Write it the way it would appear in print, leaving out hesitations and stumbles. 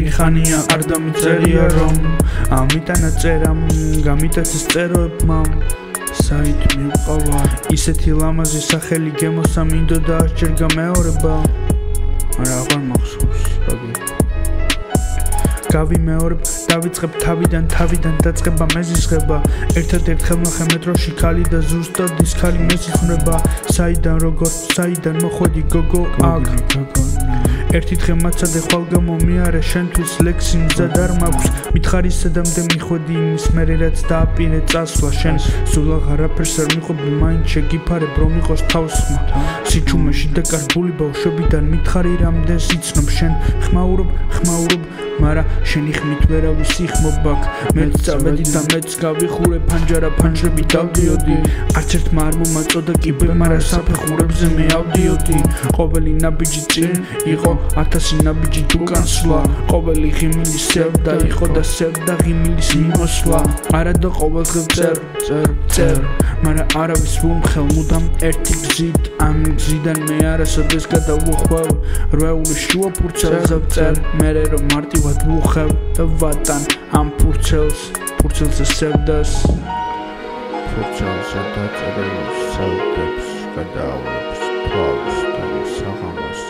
ბევრი ხანია არ დამიწერია რომ ამიტანა წერამ გამიტაც წეროებმა საით მივყავა ისეთი ლამაზი სახელი გემოსა მინდოდა ასჯერ გამეორება არა აღარ მახსოვს გავიმეორებ დავიწყებ თავიდან დაწყება მეზისხება ერთადერთხელ ნახე მეტროში ქალი და ზუსტად ის ქალი მესიხმრება საიდან მოხვედი გოგო აქ ერთი დღე მაცადე ხვალ გამომიარე შენთვის ლექსი მზად არ მაქვს მითხარი სადამდე მიხვედი იმის მერე რაც დააპირე წასვლა შენ სულ აღარაფერს არ მიყვები მაინც შეგიფარებ რომ იყოს თავსხმა სიჩუმეში დაკარგული ბავშვებიდან მითხარი რამდენს იცნობ შენ ხმაურობ მარა შენი ხმით ვერავის იხმობ აქ მეც წავედი და მეც გავიხურე ფანჯრები დავდიოდი არც ერთმა არ მომაწოდა კიბე მარა საფეხურებზე მე ავდიოდი ყოველი ნაბიჯი წინ იყო 1000 ნაბიჯი თუ განსვლა ყოველი ღიმილი სევდა იყო და სევდა ღიმილის მიმოსვლა არა და ყოველდღე წერ მარა არავის ვუმხელ მუდამ ერთი გზით ამ გზიდან მე არასოდეს გადავუხვევ რვეული შუა ფურცელზე ვწერ მერე რომ მარტივად ვუხევ და ვატან ამ ფურცელზე სევდას ფურცელზე დაწერილ სევდებს გადავლებს თვალს და საღამოს